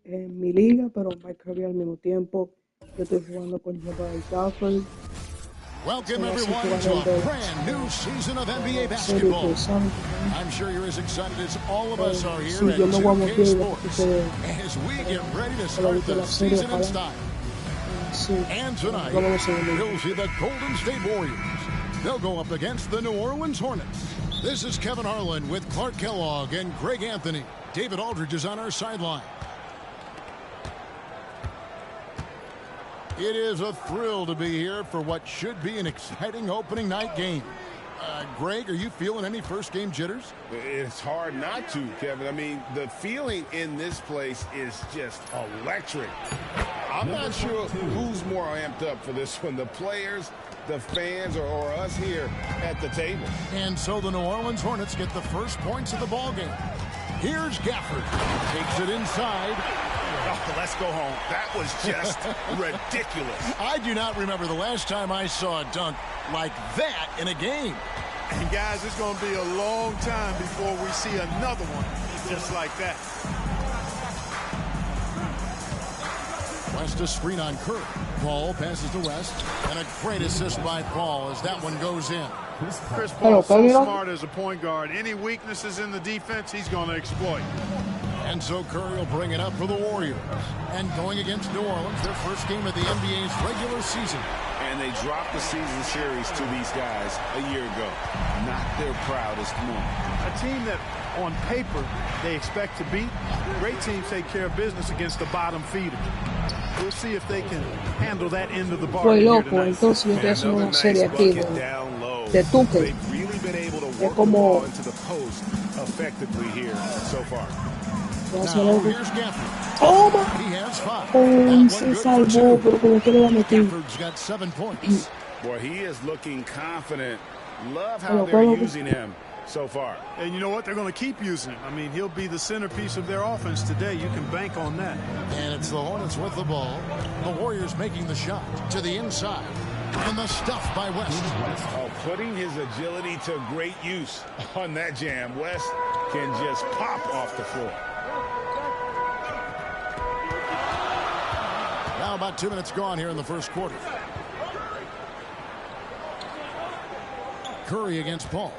en mi liga, pero Mike Kirby al mismo tiempo. Yo estoy jugando con Jabari Crawford. Welcome everyone to a brand new season of NBA basketball. I'm sure you're as excited as all of us are here at 2K Sports as we get ready to start the season in style. And tonight, we'll see the Golden State Warriors. They'll go up against the New Orleans Hornets. This is Kevin Harlan with Clark Kellogg and Greg Anthony. David Aldridge is on our sideline. It is a thrill to be here for what should be an exciting opening night game. Greg, are you feeling any first game jitters? It's hard not to, Kevin. I mean, the feeling in this place is just electric. I'm not sure who's more amped up for this one, the players, the fans, or us here at the table. And so the New Orleans Hornets get the first points of the ball game. Here's Gafford. Takes it inside. Oh, let's go home. That was just ridiculous. I do not remember the last time I saw a dunk like that in a game. And guys, it's going to be a long time before we see another one just like that. West to screen on Curry. Paul passes to West. And a great assist by Paul as that one goes in. Chris Paul so smart as a point guard. Any weaknesses in the defense, he's going to exploit. And so Curry will bring it up for the Warriors. And going against New Orleans, their first game of the NBA's regular season. And they dropped the season series to these guys a year ago. Not their proudest moment. A team that, on paper, they expect to beat. Great teams take care of business against the bottom feeder. We'll see if they can handle that end of the bar. Fue loco, entonces yo estoy haciendo una serie aquí de Tuque. Es como... ¡Toma! Se salvó, pero como que le va a meter. Boy, he is looking confident. Love how they're using him so far. And you know what? They're going to keep using him. I mean, he'll be the centerpiece of their offense today. You can bank on that. And it's the Hornets with the ball. The Warriors making the shot to the inside. And the stuff by West. Oh, putting his agility to great use on that jam. West can just pop off the floor. Now about 2 minutes gone here in the first quarter. Curry against Paul.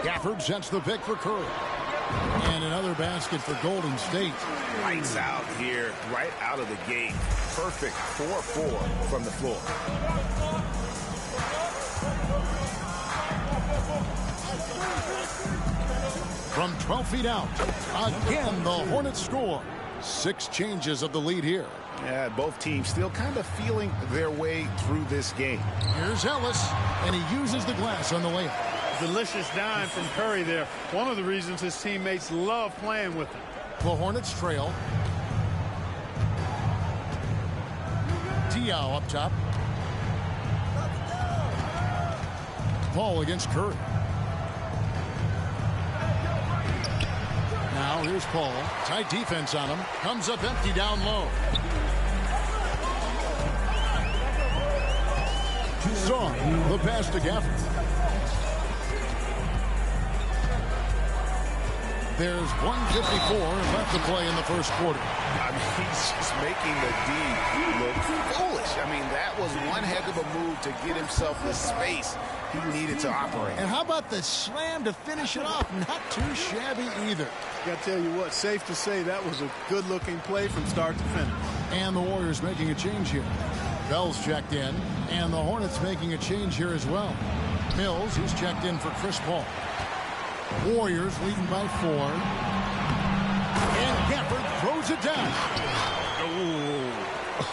Gafford sets the pick for Curry. And another basket for Golden State. Lights out here, right out of the gate. Perfect 4-4 from the floor. From 12 feet out, again the Hornets score. 6 changes of the lead here. Yeah, both teams still kind of feeling their way through this game. Here's Ellis, and he uses the glass on the layup. Delicious dime from Curry there. One of the reasons his teammates love playing with him. The Hornets trail. Diaw up top. Paul against Curry. Now here's Paul. Tight defense on him. Comes up empty down low. Strong. The pass to Gafford. There's 1:54 left to play in the first quarter. I mean, he's just making the D look foolish. I mean, that was one heck of a move to get himself the space he needed to operate. And how about the slam to finish it off? Not too shabby either. Got to tell you what, safe to say that was a good-looking play from start to finish. And the Warriors making a change here. Bell's checked in, and the Hornets making a change here as well. Mills, who's checked in for Chris Paul. Warriors leading by 4. And Gafford throws it down.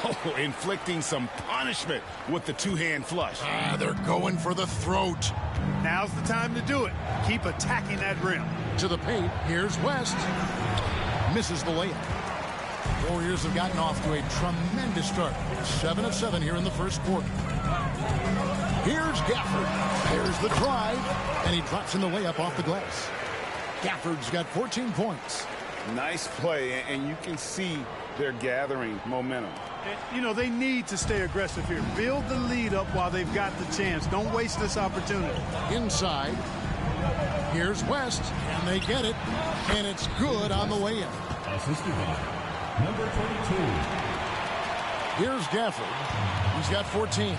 Oh, inflicting some punishment with the two-hand flush. They're going for the throat. Now's the time to do it. Keep attacking that rim. To the paint, here's West. Misses the layup. Warriors have gotten off to a tremendous start. 7 of 7 here in the first quarter. Here's Gafford. There's the drive, and he drops in the layup off the glass. Gafford's got 14 points. Nice play, and you can see they're gathering momentum. You know, they need to stay aggressive here. Build the lead up while they've got the chance. Don't waste this opportunity. Inside. Here's West, and they get it, and it's good on the way in. Number 22. Here's Gafford. He's got 14.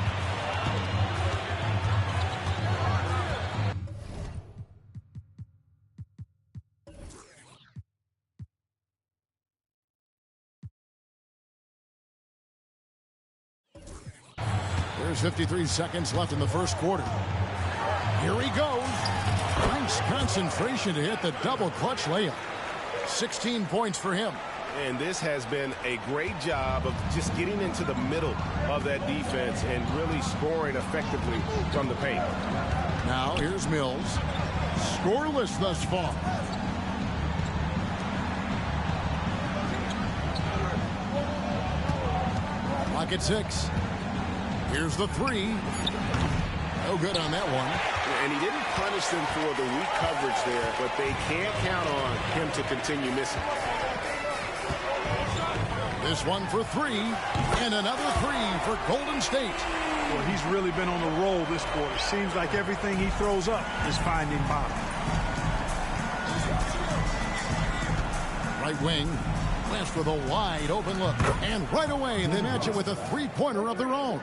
There's 53 seconds left in the first quarter. Here he goes. Nice concentration to hit the double clutch layup. 16 points for him. And this has been a great job of just getting into the middle of that defense and really scoring effectively from the paint. Now here's Mills. Scoreless thus far. Clock at 6. Here's the 3. No good on that one. And he didn't punish them for the weak coverage there, but they can't count on him to continue missing. This one for 3, and another 3 for Golden State. Well, he's really been on the roll this quarter. Seems like everything he throws up is finding bottom. Right wing, West with a wide open look. And right away, they match it with a three-pointer of their own.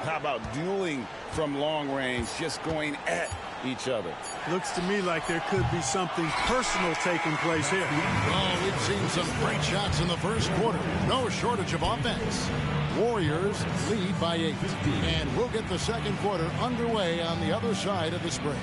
How about dueling from long range, just going at each other? Looks to me like there could be something personal taking place here. Oh, we've seen some great shots in the first quarter. No shortage of offense. Warriors lead by 8. And we'll get the second quarter underway on the other side of this break.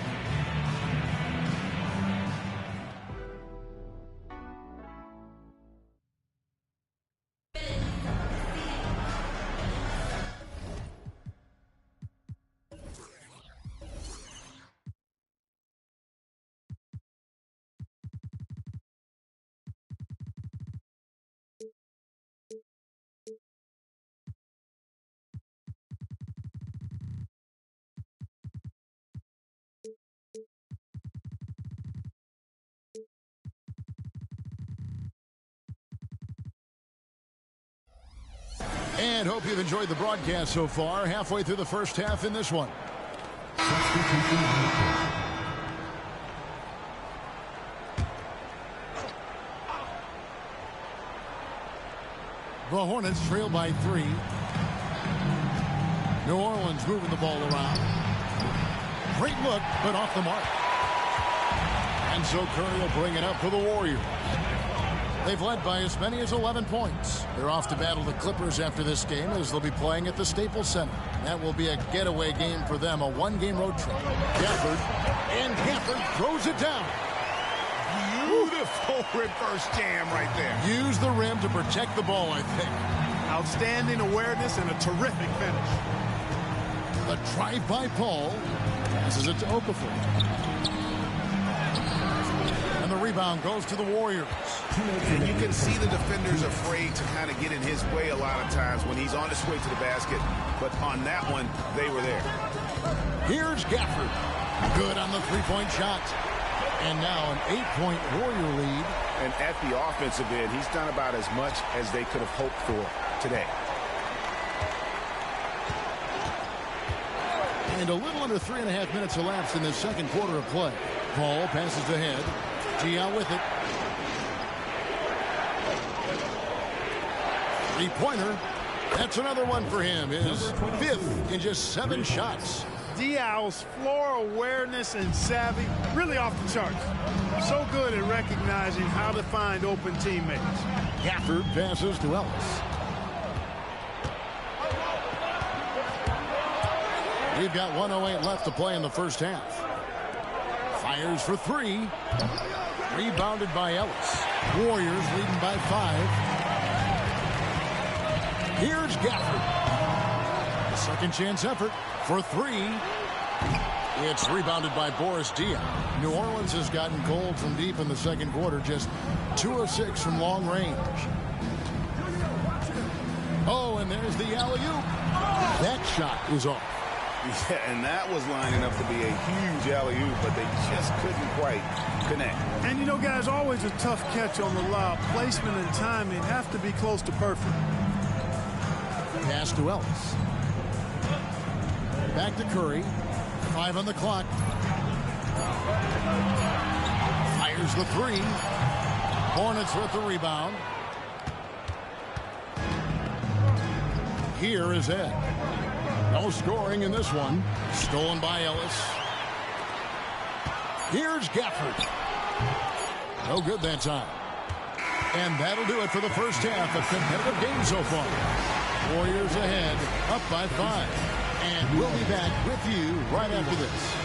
And hope you've enjoyed the broadcast so far. Halfway through the first half in this one. The Hornets trail by 3. New Orleans moving the ball around. Great look, but off the mark. And so Curry will bring it up for the Warriors. They've led by as many as 11 points. They're off to battle the Clippers after this game as they'll be playing at the Staples Center. That will be a getaway game for them, a one-game road trip. Gafford, and Gafford throws it down. Beautiful reverse jam right there. Use the rim to protect the ball, I think. Outstanding awareness and a terrific finish. The drive by Paul. Passes it to Okafor. And the rebound goes to the Warriors. And you can see the defenders afraid to kind of get in his way a lot of times when he's on his way to the basket. But on that one, they were there. Here's Gafford. Good on the three-point shot. And now an 8-point Warrior lead. And at the offensive end, he's done about as much as they could have hoped for today. And a little under 3.5 minutes elapsed in the second quarter of play. Paul passes ahead. Diaw with it. Three-pointer. That's another one for him. His 5th in just 7 shots. Diaw's floor awareness and savvy, really off the charts. So good at recognizing how to find open teammates. Gafford passes to Ellis. We've got 1:08 left to play in the first half. Fires for 3. Rebounded by Ellis. Warriors leading by 5. Here's Gafford. A second chance effort for 3. It's rebounded by Boris Diaw. New Orleans has gotten cold from deep in the second quarter. Just 2 of 6 from long range. Oh, and there's the alley-oop. That shot is off. Yeah, and that was lining up to be a huge alley-oop, but they just couldn't quite connect. And you know, guys, always a tough catch on the lob. Placement and timing have to be close to perfect. Pass to Ellis. Back to Curry. 5 on the clock. Fires the 3. Hornets with the rebound. here is Ed. No scoring in this one. Stolen by Ellis. Here's Gafford. No good that time. And that'll do it for the first half of competitive game so far. Warriors ahead, up by 5. And we'll be back with you right after this.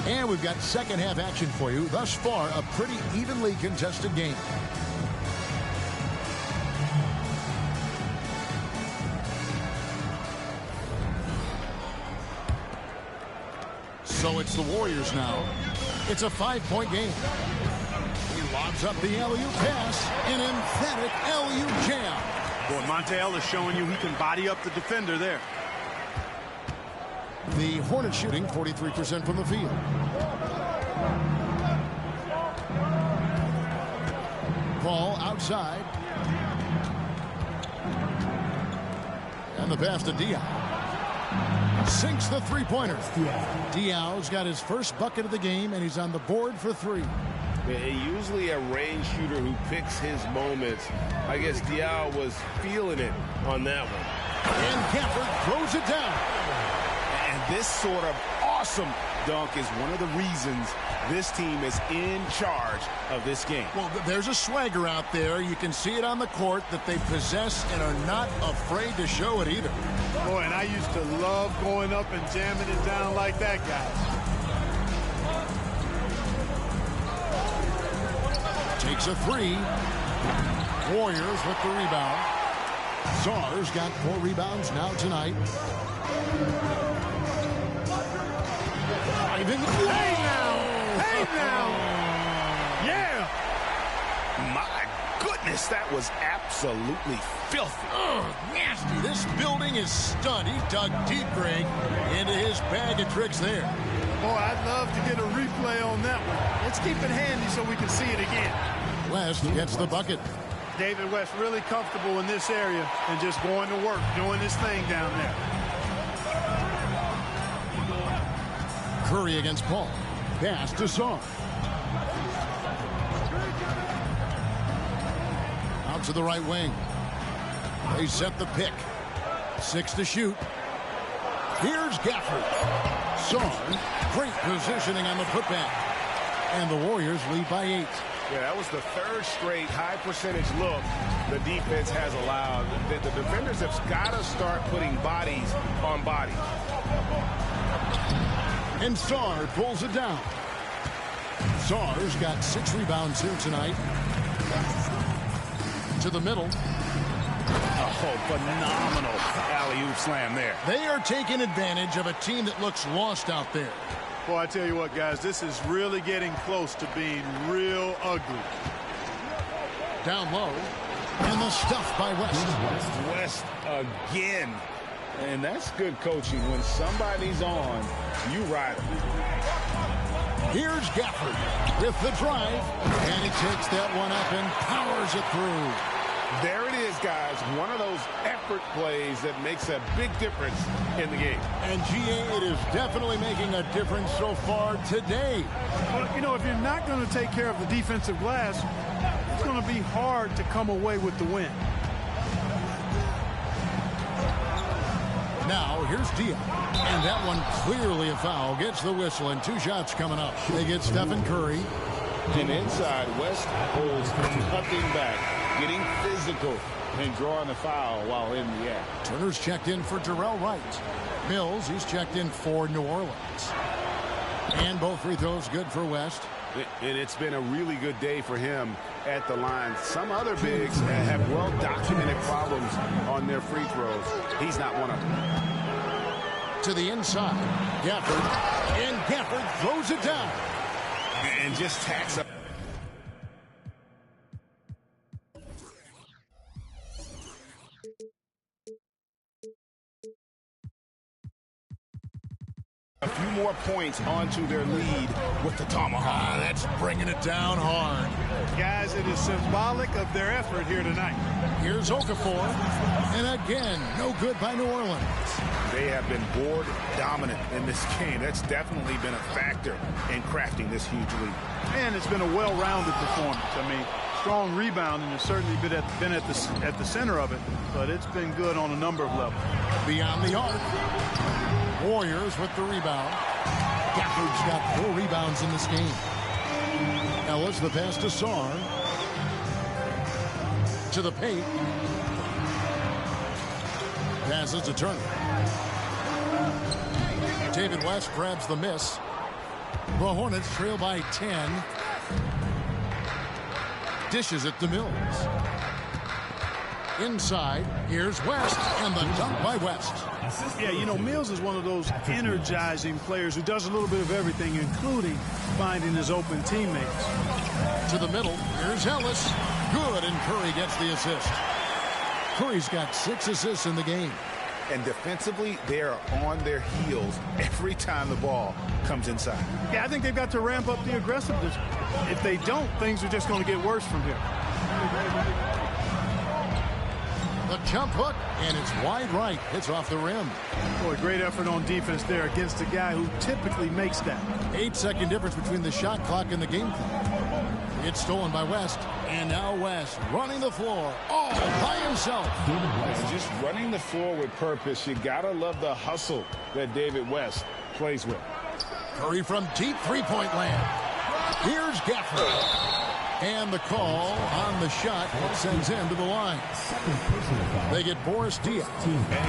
And we've got second half action for you. Thus far, a pretty evenly contested game. So it's the Warriors now. It's a 5-point game. He lobs up the alley-oop pass. An emphatic alley-oop jam. Boy, Montel is showing you he can body up the defender there. The Hornets shooting 43% from the field. Ball outside. And the pass to Diaw. Sinks the three-pointer. Diaw's got his first bucket of the game, and he's on the board for 3. Usually a range shooter who picks his moments. I guess Diaw was feeling it on that one. And Gafford throws it down. And this sort of awesome dunk is one of the reasons this team is in charge of this game. Well, there's a swagger out there. You can see it on the court that they possess and are not afraid to show it either. Boy, and I used to love going up and jamming it down like that, guys. Takes a 3. Warriors with the rebound. Czar's got 4 rebounds now tonight. Hey now! Hey now! Yeah! My goodness, that was absolutely filthy. Nasty. This building is stunned. He dug deep, Greg, into his bag of tricks there. Boy, I'd love to get a replay on that one. Let's keep it handy so we can see it again. West gets the bucket. David West really comfortable in this area and just going to work, doing his thing down there. Curry against Paul. Pass to Czar. Out to the right wing. They set the pick. 6 to shoot. Here's Gafford. Czar, great positioning on the putback. And the Warriors lead by 8. Yeah, that was the 3rd straight high percentage look the defense has allowed. The defenders have got to start putting bodies on bodies. And Czar pulls it down. Czar's got 6 rebounds here tonight. To the middle. Oh, phenomenal alley-oop slam there. They are taking advantage of a team that looks lost out there. Boy, I tell you what, guys, this is really getting close to being real ugly. Down low. And the stuff by West. West again. And that's good coaching. When somebody's on, you ride them. Here's Gafford with the drive. And he takes that one up and powers it through. There it is, guys. One of those effort plays that makes a big difference in the game. And, GA, it is definitely making a difference so far today. Well, you know, if you're not going to take care of the defensive glass, it's going to be hard to come away with the win. Now, here's Diaw. And that one clearly a foul. Gets the whistle, and 2 shots coming up. They get Stephen Curry. And inside, West holds nothing back, getting physical and drawing the foul while in the act. Turner's checked in for Jarrell Wright. Mills, he's checked in for New Orleans. And both free throws good for West. It's been a really good day for him at the line. Some other bigs have well-documented problems on their free throws. He's not one of them. To the inside. Gafford. And Gafford throws it down. And just tacks up. A few more points onto their lead with the tomahawk. That's bringing it down hard. Guys, it is symbolic of their effort here tonight. Here's Okafor. And again, no good by New Orleans. They have been board dominant in this game. That's definitely been a factor in crafting this huge lead. And it's been a well-rounded performance. I mean, strong rebounding has certainly been at the center of it, but it's been good on a number of levels. Beyond the arc. Warriors with the rebound. Gafford's got 4 rebounds in this game. Ellis the pass to Sarr. To the paint. Passes to Turner. David West grabs the miss. The Hornets trail by 10. Dishes it to Mills. Inside, here's West, and the dunk by West. Yeah, you know, Mills is one of those energizing players who does a little bit of everything, including finding his open teammates. To the middle, here's Ellis. Good, and Curry gets the assist. Curry's got 6 assists in the game. And defensively, they are on their heels every time the ball comes inside. Yeah, I think they've got to ramp up the aggressiveness. If they don't, things are just going to get worse from here. The jump hook, and it's wide right. It's off the rim. Boy, great effort on defense there against a guy who typically makes that. 8-second difference between the shot clock and the game clock. It's stolen by West, and now West running the floor all by himself. It's just running the floor with purpose. You gotta love the hustle that David West plays with. Curry from deep three-point land. Here's Gafford. And the call on the shot sends him to the line. They get Boris Diaw.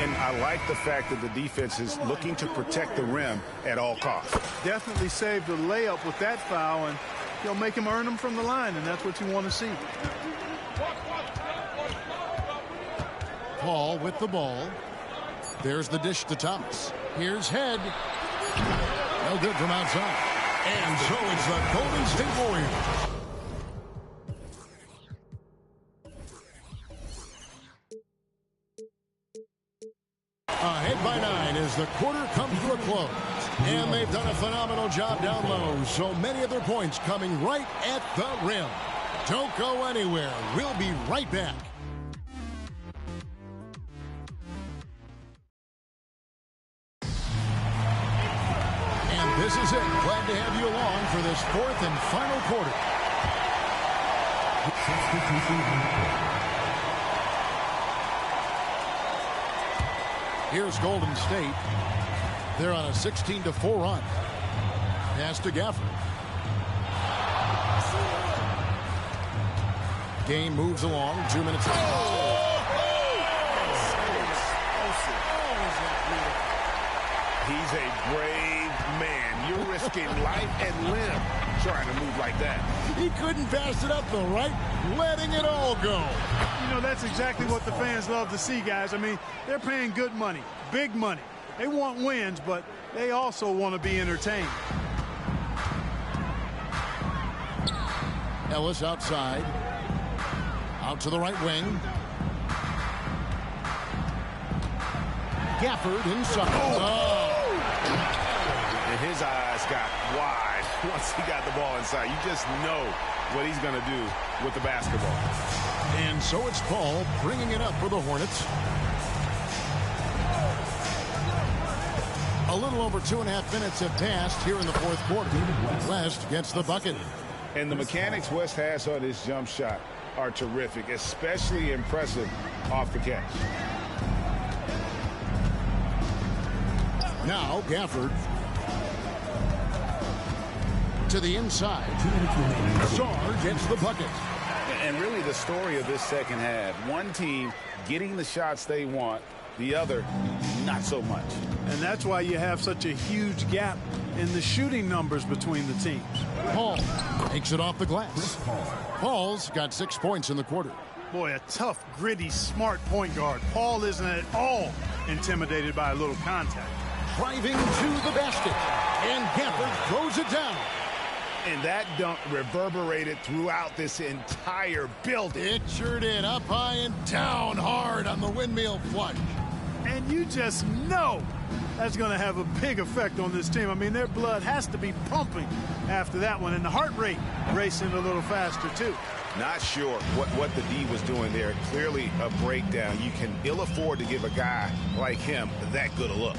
And I like the fact that the defense is looking to protect the rim at all costs. Definitely saved a layup with that foul, and he'll make him earn them from the line, and that's what you want to see. Paul with the ball. There's the dish to Thomas. Here's Head. No good from outside. And so it's the Golden State Warriors. Ahead by 9 as the quarter comes to a close. And they've done a phenomenal job down low. So many of their points coming right at the rim. Don't go anywhere. We'll be right back. And this is it. Glad to have you along for this 4th and final quarter. Here's Golden State. They're on a 16-4 run. Pass to Gafford. Game moves along. 2 minutes. He's a brave man. You're risking life and limb trying to move like that. He couldn't pass it up, though, right? Letting it all go. You know, that's exactly what the fans love to see, guys. I mean, they're paying good money, big money. They want wins, but they also want to be entertained. Ellis outside. Out to the right wing. Gafford inside. Oh. And his eyes got wide once he got the ball inside. You just know what he's going to do with the basketball. And so it's Paul bringing it up for the Hornets. A little over 2.5 minutes have passed here in the 4th quarter. West gets the bucket. And the mechanics West has on his jump shot are terrific, especially impressive off the catch. Now Gafford to the inside. Sarr gets the bucket. And really the story of this second half, one team getting the shots they want, the other not so much. And that's why you have such a huge gap in the shooting numbers between the teams. Paul takes it off the glass. Paul's got 6 points in the quarter. Boy, a tough, gritty, smart point guard. Paul isn't at all intimidated by a little contact. Driving to the basket. And Gafford throws it down. And that dunk reverberated throughout this entire building. It sure did. Up high and down hard on the windmill flush. And you just know That's going to have a big effect on this team. I mean, their blood has to be pumping after that one, and the heart rate racing a little faster, too. Not sure what the D was doing there. Clearly a breakdown. You can ill afford to give a guy like him that good a look.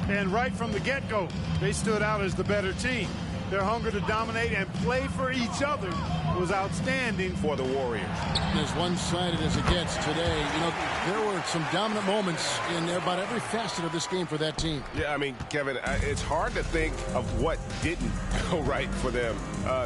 And right from the get-go, they stood out as the better team. Their hunger to dominate and play for each other was outstanding for the Warriors. As one-sided as it gets today, you know, there were some dominant moments in about every facet of this game for that team. Yeah, I mean, Kevin, it's hard to think of what didn't go right for them.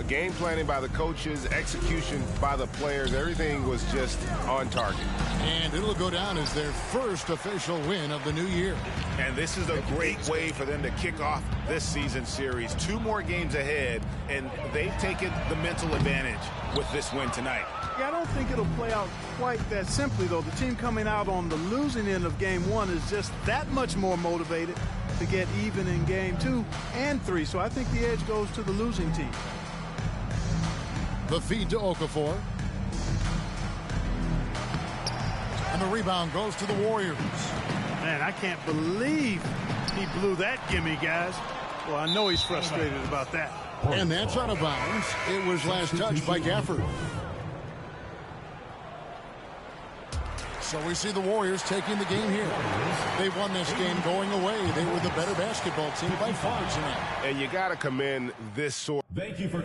Game planning by the coaches, execution by the players, everything was just on target. And it'll go down as their first official win of the new year. And this is a great way for them to kick off this season series. 2 more games ahead, and they've taken the mental advantage with this win tonight. Yeah, I don't think it'll play out quite that simply, though. The team coming out on the losing end of game 1 is just that much more motivated to get even in game 2 and 3. So I think the edge goes to the losing team. The feed to Okafor. And the rebound goes to the Warriors. Man, I can't believe he blew that gimme, guys. Well, I know he's frustrated about that. And that's out of bounds. It was last touched by Gafford. So we see the Warriors taking the game here. They won this game going away. They were the better basketball team by far tonight. And you got to commend this sort. Thank you for...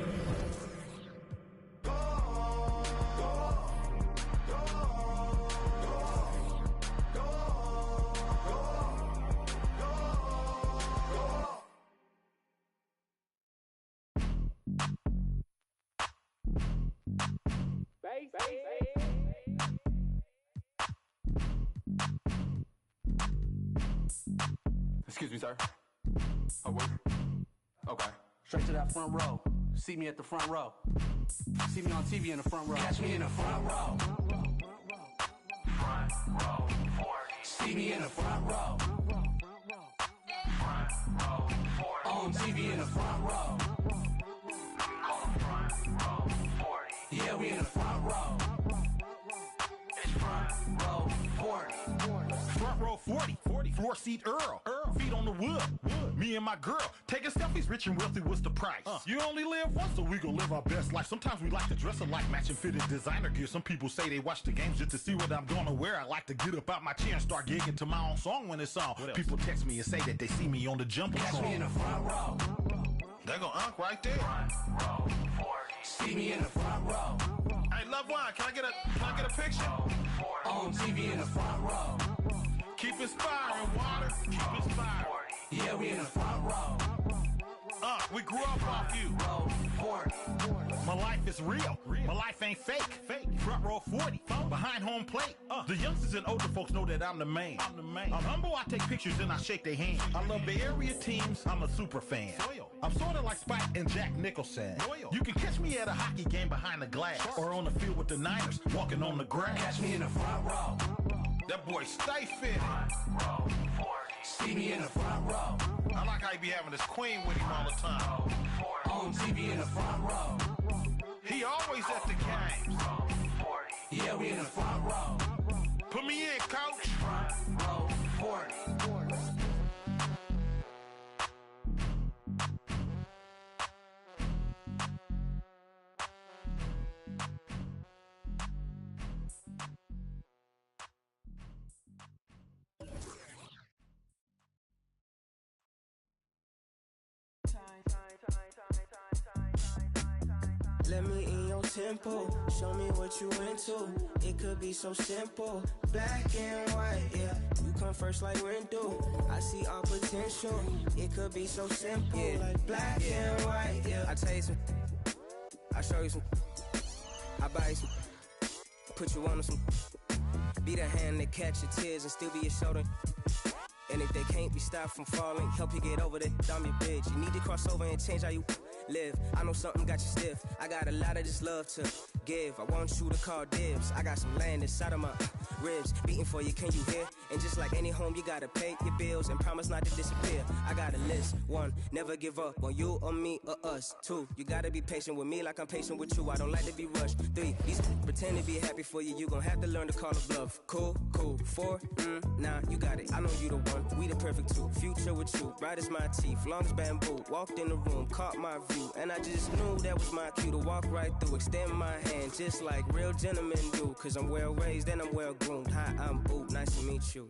Excuse me, sir. Oh, wait. Okay. Straight to that front row. See me at the front row. See me on TV in the front row. Catch me in the front row. Front row 40. See me in the front row. Front row 40. On TV in the front row. Front row 40. Yeah, we in the front row. It's front row 40. Front row 40. Floor seat Earl. Feet on the wood. Me and my girl. Taking selfies, rich and wealthy, what's the price? You only live once, so we gon' live our best life. Sometimes we like to dress alike, matching fitted designer gear. Some people say they watch the games just to see what I'm gonna wear. I like to get up out my chair and start gigging to my own song when it's on. People text me and say that they see me on the jump. Catch me in the front row. They gon' unk right there. Front row 40. See me in the front row. Hey, loved one, can I get a picture? On TV in the front row. Keep inspiring, water. Keep inspiring. Yeah, we in the front row. We grew up off you. Row 40. My life is real. My life ain't fake. Front row 40. Behind home plate. The youngsters and older folks know that I'm the man. I'm humble, I take pictures and I shake their hands. I love Bay Area teams, I'm a super fan. I'm sort of like Spike and Jack Nicholson. You can catch me at a hockey game behind the glass. Or on the field with the Niners, walking on the grass. Catch me in the front row. That boy stay fit. Front row 40. See me in the front row. I like how he be having his queen with him all the time. On TV in the front row. He always at the games. Yeah, we in the front row. Put me in, coach. Front row 40. Let me in your tempo, show me what you into. It could be so simple, black and white, yeah. You come first like Rindu. I see all potential. It could be so simple, like black and white, yeah. I tell you some, I show you some, I buy you some, put you on some. Be the hand that catch your tears and still be your shoulder. And if they can't be stopped from falling, help you get over that, I'm your bitch. You need to cross over and change how you live. I know something got you stiff. I got a lot of this love to give. I want you to call dibs. I got some land inside of my ribs beating for you, can you hear? And just like any home, you gotta pay your bills and promise not to disappear. I got a list. 1, never give up on you or me or us. 2, you gotta be patient with me like I'm patient with you. I don't like to be rushed. 3, these pretend to be happy for you. You gon' have to learn to call a bluff. Cool. 4, nah, you got it. I know you the one. one, we the perfect two. Future with you, bright as my teeth, long as bamboo. Walked in the room, caught my view, and I just knew that was my cue to walk right through. Extend my hand, just like real gentlemen do. Cause I'm well raised and I'm well groomed. Hi, I'm Boop, nice to meet you.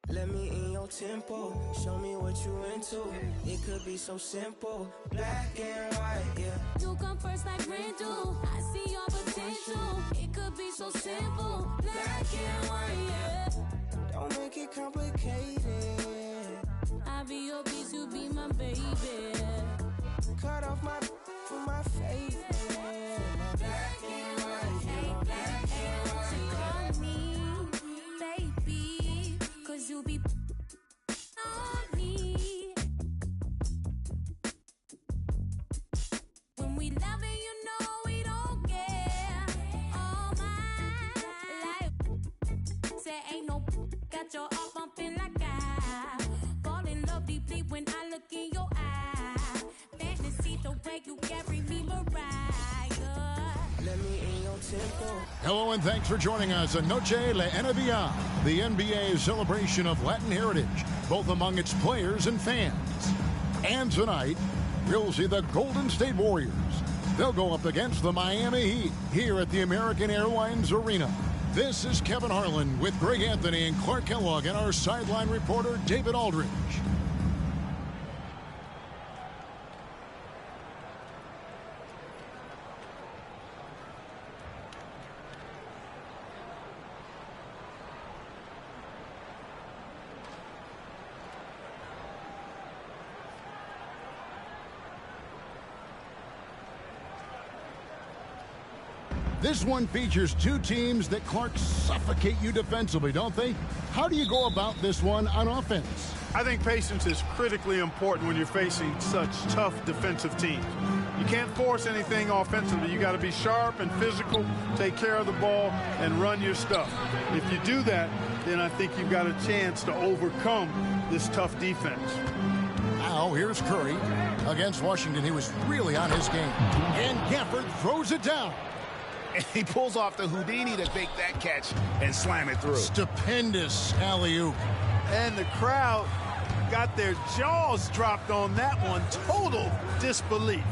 Let me in your tempo, show me what you into. It could be so simple, black and white, yeah. You come first like rain do. I see your potential. It could be so simple, black and white, yeah. Don't make it complicated. I'll be your beast, you be my baby. Cut off my for my face. Black and white, yeah. Black and white. So call me baby, cause you be on me. When we loving, you know we don't care. All my life, say ain't no got your heart bumping like I fall in love deeply when I look in your eye. Fantasy the way you carry me, Mariah. Let me in your tempo. Hello and thanks for joining us on Noche La NBA, the NBA celebration of Latin heritage, both among its players and fans. And tonight, we'll see the Golden State Warriors. They'll go up against the Miami Heat here at the American Airlines Arena. This is Kevin Harlan with Greg Anthony and Clark Kellogg and our sideline reporter, David Aldridge. This one features two teams that, Clark, suffocate you defensively, don't they? How do you go about this one on offense? I think patience is critically important when you're facing such tough defensive teams. You can't force anything offensively. You got to be sharp and physical, take care of the ball, and run your stuff. If you do that, then I think you've got a chance to overcome this tough defense. Now, here's Curry against Washington. He was really on his game. And Gafford throws it down. And he pulls off the Houdini to make that catch and slam it through. Stupendous alley-oop. And the crowd got their jaws dropped on that one. Total disbelief.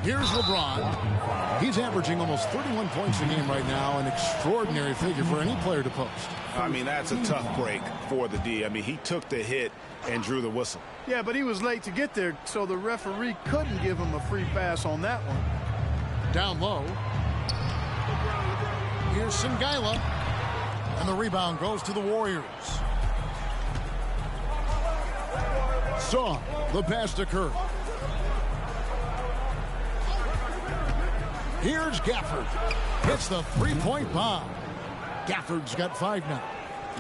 Here's LeBron. He's averaging almost 31 points a game right now, an extraordinary figure for any player to post. I mean, that's a tough break for the D. I mean, he took the hit and drew the whistle. Yeah, but he was late to get there, so the referee couldn't give him a free pass on that one. Down low. Here's Sengaila. And the rebound goes to the Warriors. Saw the pass to Curry. Here's Gafford. Hits the three-point bomb. Gafford's got 5 now.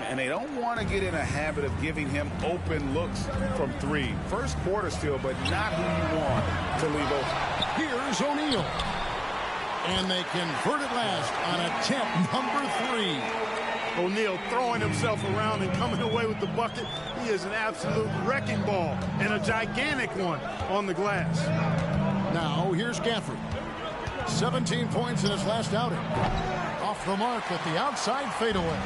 And they don't want to get in a habit of giving him open looks from 3. First quarter still, but not who you want to leave open. Here's O'Neal. And they convert it last on attempt number 3. O'Neal throwing himself around and coming away with the bucket. He is an absolute wrecking ball and a gigantic one on the glass. Now here's Gafford. 17 points in his last outing. Off the mark at the outside fadeaway.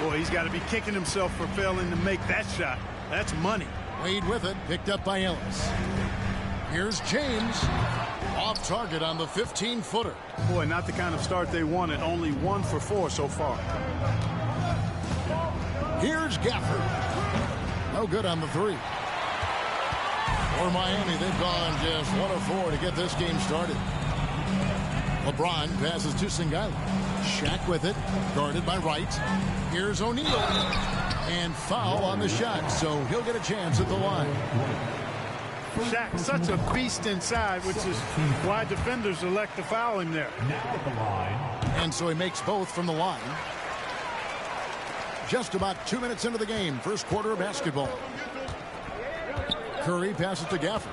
Boy, he's got to be kicking himself for failing to make that shot. That's money. Wade with it, picked up by Ellis. Here's James. Off target on the 15-footer. Boy, not the kind of start they wanted. Only 1 for 4 so far. Here's Gafford. No good on the 3. For Miami, they've gone just 1 of 4 to get this game started. LeBron passes to Sengaila. Shaq with it, guarded by Wright. Here's O'Neal. And foul on the shot, so he'll get a chance at the line. Shaq, such a beast inside, which is why defenders elect to foul him there. Now at the line. And so he makes both from the line. Just about 2 minutes into the game, first quarter of basketball. Curry passes to Gafford.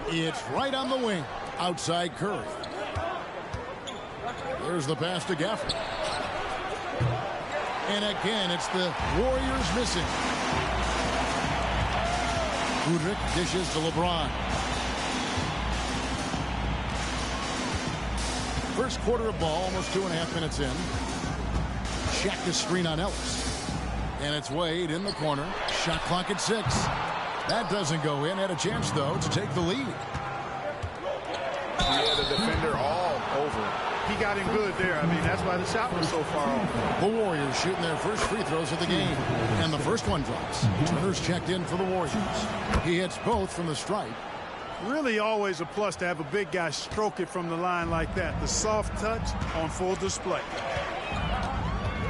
It's right on the wing, outside Curry. There's the pass to Gafford. And again, it's the Warriors missing. Udrih dishes to LeBron. First quarter of ball, almost 2.5 minutes in. check the screen on Ellis. And it's Wade in the corner. Shot clock at 6. That doesn't go in. Had a chance, though, to take the lead. Yeah, the defender all over. He got him good there. I mean, that's why the shot was so far off. The Warriors shooting their first free throws of the game. And the first one drops. Turner's checked in for the Warriors. He hits both from the stripe. Really always a plus to have a big guy stroke it from the line like that. The soft touch on full display.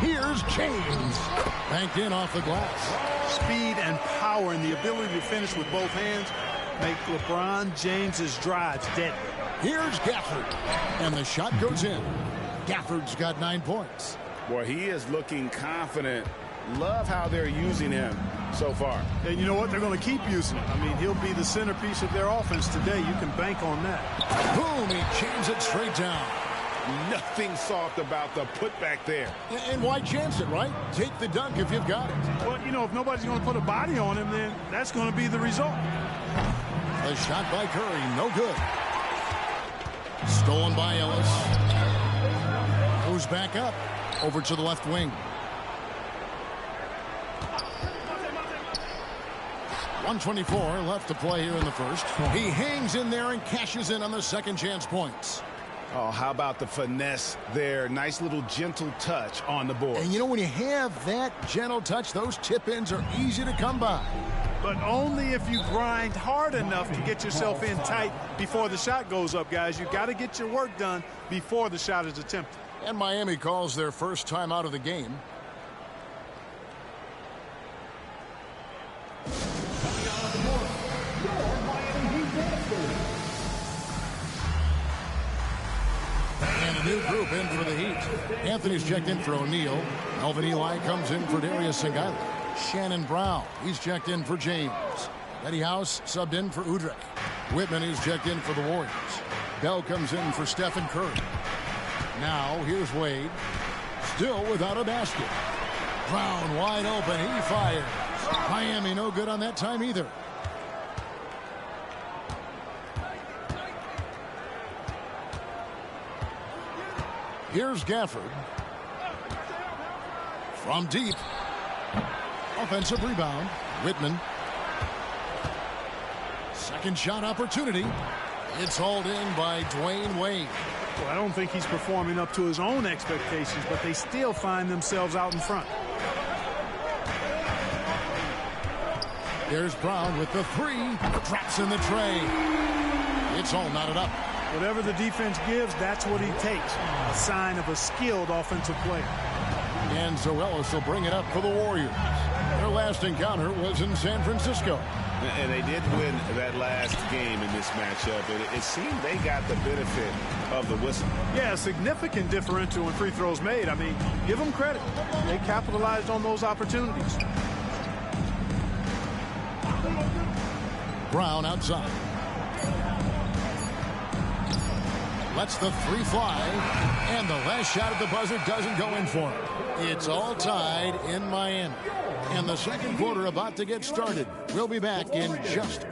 Here's James. Banked in off the glass. Speed and power and the ability to finish with both hands make LeBron James's drives deadly. Here's Gafford. And the shot goes in. Gafford's got 9 points. Boy, he is looking confident. Love how they're using him so far. And you know what? They're going to keep using him. I mean, he'll be the centerpiece of their offense today. You can bank on that. Boom, he jams it straight down. Nothing soft about the putback there. And why chance it, right? Take the dunk if you've got it. Well, you know, if nobody's going to put a body on him, then that's going to be the result. The shot by Curry, no good. Stolen by Ellis. Goes back up. Over to the left wing. 1:24 left to play here in the first. He hangs in there and cashes in on the second chance points. Oh, how about the finesse there? Nice little gentle touch on the board. And you know, when you have that gentle touch, those tip-ins are easy to come by. But only if you grind hard enough to get yourself in tight before the shot goes up, guys. You got to get your work done before the shot is attempted. And Miami calls their first time out of the game. And a new group in for the Heat. Anthony's checked in for O'Neal. Melvin Ely comes in for Darius Singaila. Shannon Brown, he's checked in for James. Eddie House subbed in for Udrih. Whitman is checked in for the Warriors. Bell comes in for Stephen Curry. Now here's Wade. Still without a basket. Brown wide open. He fires. Miami no good on that time either. Here's Gafford. From deep. Offensive rebound. Whitman. Second shot opportunity. It's hauled in by Dwayne Wade. Well, I don't think he's performing up to his own expectations, but they still find themselves out in front. There's Brown with the 3. Drops in the tray. It's all knotted up. Whatever the defense gives, that's what he takes. A sign of a skilled offensive player. And Zoelis will bring it up for the Warriors. Their last encounter was in San Francisco. And they did win that last game in this matchup. It seemed they got the benefit of the whistle. Yeah, a significant differential in free throws made. I mean, give them credit. They capitalized on those opportunities. Brown outside. Lets the 3 fly. And the last shot at the buzzer doesn't go in for him. It's all tied in Miami. And the second quarter about to get started. We'll be back in just.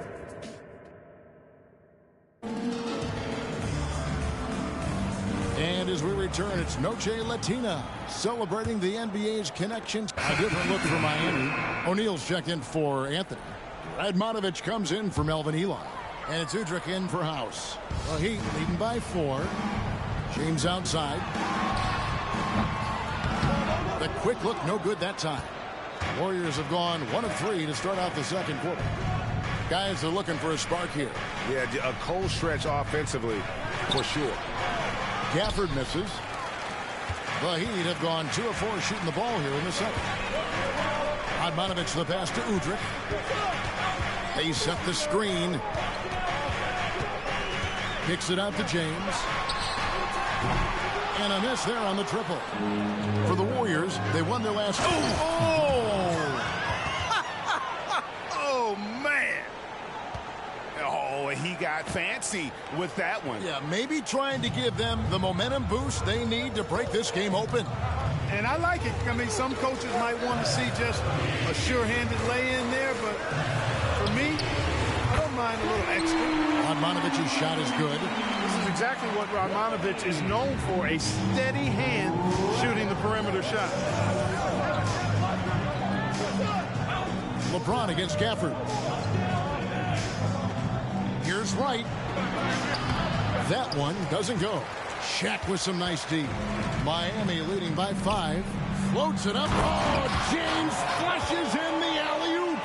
And as we return, it's Noche Latina celebrating the NBA's connections. A different look for Miami. O'Neal's checked in for Anthony. Radmanovich comes in for Melvin Ely. And it's Udrih in for House. The Heat leading by 4. James outside. The quick look, no good that time. Warriors have gone 1 of 3 to start out the second quarter. Guys are looking for a spark here. Yeah, a cold stretch offensively, for sure. Gafford misses. The Heat have gone 2 of 4 shooting the ball here in the second. Radmanovich the pass to Udrih. They set the screen. Kicks it out to James. And a miss there on the triple. For the Warriors, they won their last. Oh, man. Oh, he got fancy with that one. Yeah, maybe trying to give them the momentum boost they need to break this game open. And I like it. I mean, some coaches might want to see just a sure-handed lay-in there, but for me, I don't mind a little extra. Radmanovic's shot is good. This is exactly what Radmanovic is known for, a steady hand shooting the perimeter shot. LeBron against Gafford. Here's Wright. That one doesn't go. Shaq with some nice D. Miami leading by 5. Floats it up. Oh, James flushes in the alley-oop.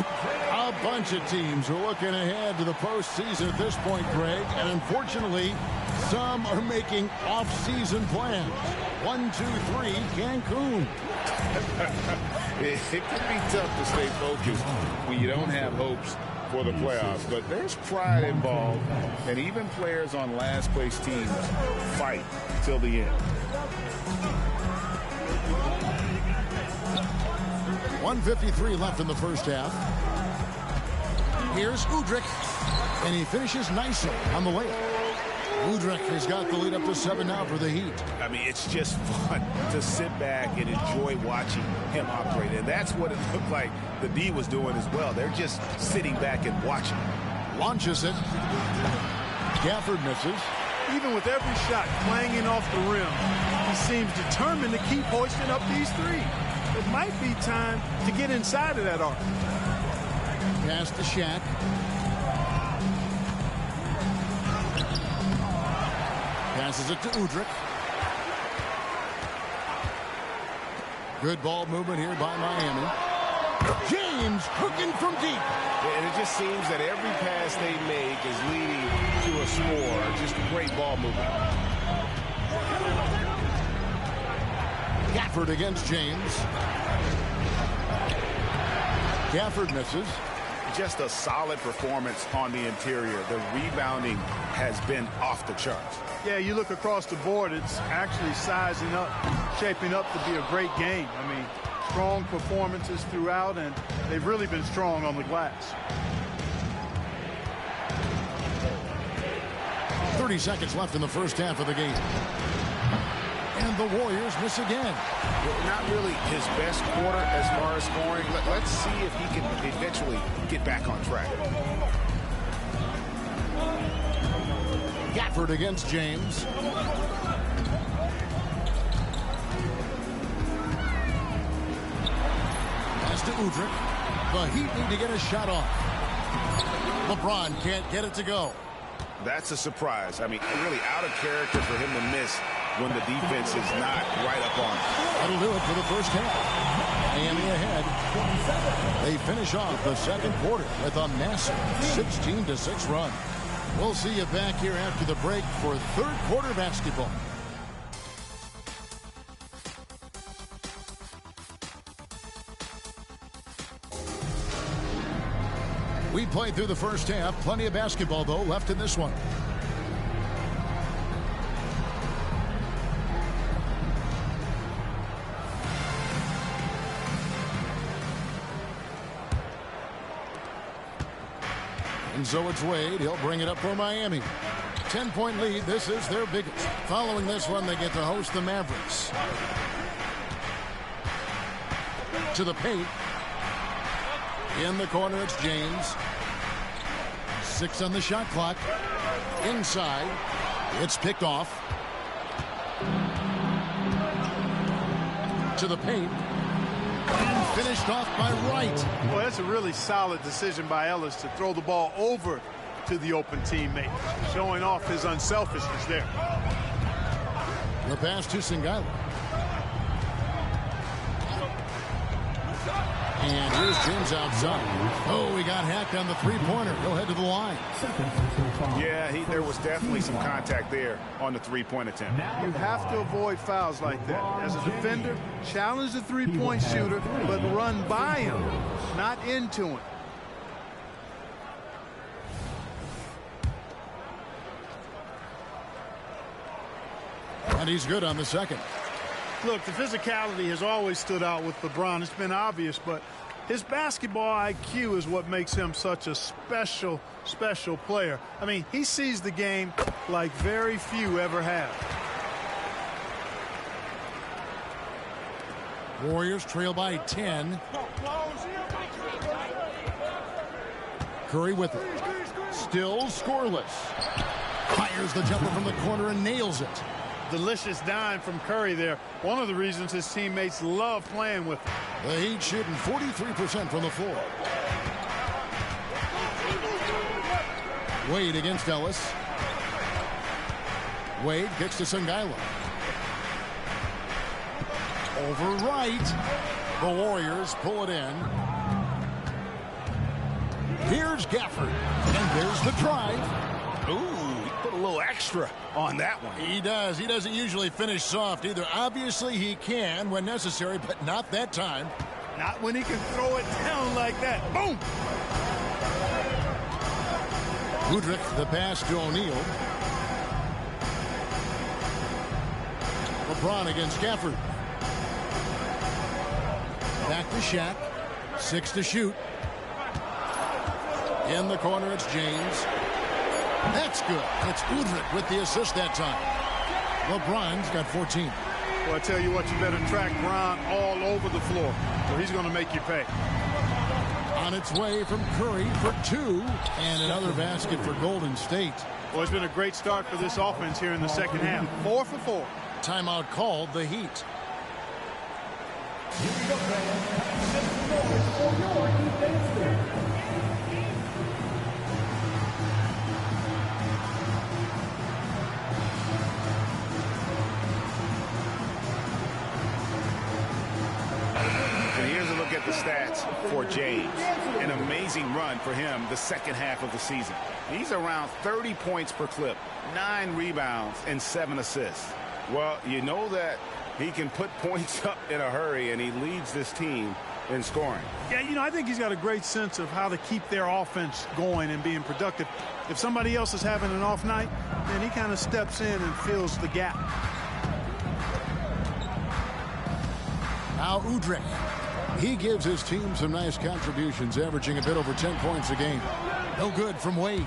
A bunch of teams are looking ahead to the postseason at this point, Greg. And unfortunately, some are making off-season plans. 1, 2, 3, Cancun. It can be tough to stay focused when you don't have hopes for the playoffs, but there's pride involved, and even players on last place teams fight till the end. 1:53 left in the first half. Here's Udrih, and he finishes nicely on the layup. Udrih has got the lead up to 7 now for the Heat. I mean, it's just fun to sit back and enjoy watching him operate, and that's what it looked like the D was doing as well. They're just sitting back and watching. Launches it. Gafford misses. Even with every shot clanging off the rim, he seems determined to keep hoisting up these threes. It might be time to get inside of that arc. Pass to Shaq. Passes it to Udrih. Good ball movement here by Miami. James hooking from deep. And it just seems that every pass they make is leading to a score. Just great ball movement. Gafford against James. Gafford misses. Just a solid performance on the interior. The rebounding has been off the charts. Yeah, you look across the board, it's actually sizing up, shaping up to be a great game. I mean, strong performances throughout, and they've really been strong on the glass. 30 seconds left in the first half of the game. And the Warriors miss again. Not really his best quarter as far as scoring. Let's see if he can eventually get back on track. Gafford against James. Pass to Udrih. The Heat need to get a shot off. LeBron can't get it to go. That's a surprise. I mean, really out of character for him to miss when the defense is not right up on him. That'll do it for the first half. Miami ahead. They finish off the second quarter with a massive 16-6 run. We'll see you back here after the break for third quarter basketball. We played through the first half. Plenty of basketball, though, left in this one. And so it's Wade. He'll bring it up for Miami. 10-point lead. This is their biggest. Following this one, they get to host the Mavericks. To the paint. In the corner, it's James. 6 on the shot clock. Inside. It's picked off. To the paint. And finished off by Wright. Well, that's a really solid decision by Ellis to throw the ball over to the open teammate, showing off his unselfishness there. The pass to Singala. And here's James outside. Oh, he got hacked on the three-pointer. He'll head to the line. Yeah, there was definitely some contact there on the three-point attempt. You have to avoid fouls like that. As a defender, challenge the three-point shooter, but run by him, not into him. And he's good on the second. Look, the physicality has always stood out with LeBron. It's been obvious, but his basketball IQ is what makes him such a special player. I mean, he sees the game like very few ever have. Warriors trail by 10. Curry with it. Still scoreless. Fires the jumper from the corner and nails it. Delicious dime from Curry there. One of the reasons his teammates love playing with him. The Heat shooting 43% from the floor. Wade against Ellis. Wade kicks to Songaila. Over right. The Warriors pull it in. Here's Gafford. And there's the drive. Ooh, he put a little extra on that one. He does. He doesn't usually finish soft either. Obviously, he can when necessary, but not that time. Not when he can throw it down like that. Boom! Udrich, the pass to O'Neal. LeBron against Gafford. Back to Shaq. 6 to shoot. In the corner, it's James. That's good. It's Udrich with the assist that time. LeBron's got 14. Well, I tell you what, you better track Bron all over the floor, or he's going to make you pay. On its way from Curry for 2, and another basket for Golden State. Well, it's been a great start for this offense here in the second half. 4 for 4. Timeout called, the Heat. The stats for James. An amazing run for him the second half of the season. He's around 30 points per clip, 9 rebounds, and 7 assists. Well, you know that he can put points up in a hurry, and he leads this team in scoring. Yeah, you know, I think he's got a great sense of how to keep their offense going and being productive. If somebody else is having an off night, then he kind of steps in and fills the gap. Now Udrich. He gives his team some nice contributions, averaging a bit over 10 points a game. No good from Wade.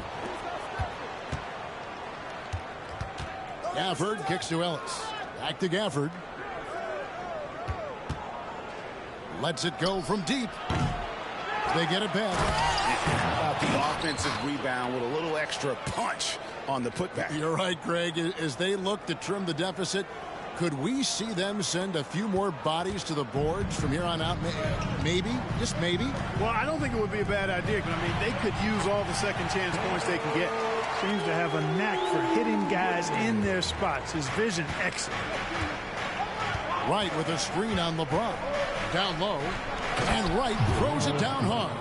Gafford kicks to Ellis. Back to Gafford. Lets it go from deep. They get it back. About the offensive rebound with a little extra punch on the putback. You're right, Greg. As they look to trim the deficit, could we see them send a few more bodies to the boards from here on out? Maybe, just maybe. Well, I don't think it would be a bad idea. I mean, they could use all the second chance points they can get. Seems to have a knack for hitting guys in their spots. His vision excellent. Wright with a screen on LeBron. Down low. And Wright throws it down hard.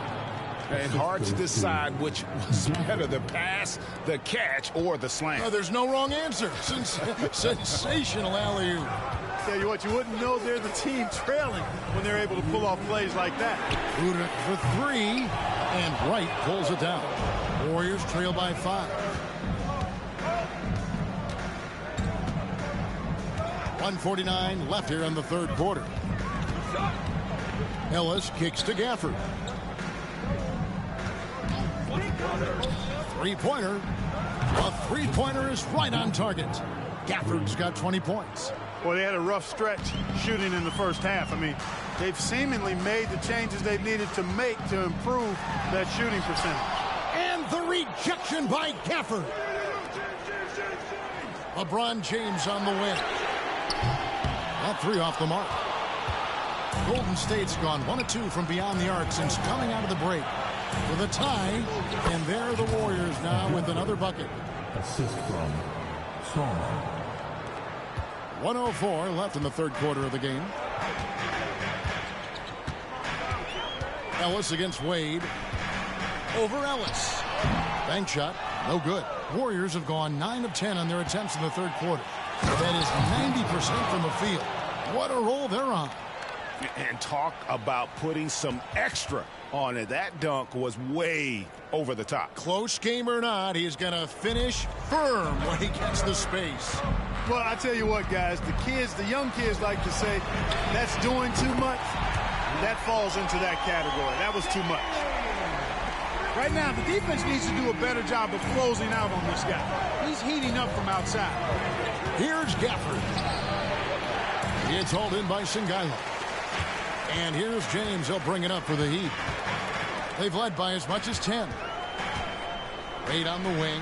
And hard to decide which was better, the pass, the catch, or the slam. Oh, there's no wrong answer. Sensational alley-oop. Tell you what, you wouldn't know they're the team trailing when they're able to pull off plays like that. Udrich for 3, and Wright pulls it down. Warriors trail by 5. 1:49 left here in the third quarter. Ellis kicks to Gafford. Three-pointer. A three-pointer is right on target. Gafford's got 20 points. Well, they had a rough stretch shooting in the first half. I mean, they've seemingly made the changes they've needed to make to improve that shooting percentage. And the rejection by Gafford. LeBron James on the win. That 3 off the mark. Golden State's gone 1 of 2 from beyond the arc since coming out of the break. With a tie, and there are the Warriors now with another bucket. Assist from Strong. 1:04 left in the third quarter of the game. Ellis against Wade. Over Ellis. Bank shot, no good. Warriors have gone 9 of 10 on their attempts in the third quarter. That is 90% from the field. What a roll they're on. And talk about putting some extra on it. That dunk was way over the top. Close game or not, he's going to finish firm when he gets the space. Well, I tell you what, guys, the young kids like to say, that's doing too much. That falls into that category. That was too much. Right now, the defense needs to do a better job of closing out on this guy. He's heating up from outside. Here's Gafford. It's hauled in by Songaila. And here's James. He'll bring it up for the Heat. They've led by as much as 10. Wade on the wing.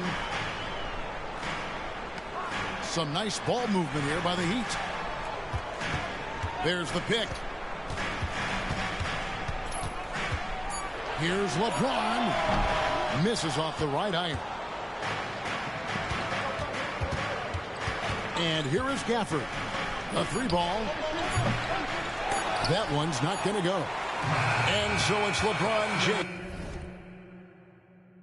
Some nice ball movement here by the Heat. There's the pick. Here's LeBron. Misses off the right iron. And here is Gafford. A 3-ball. That one's not going to go. And so it's LeBron James.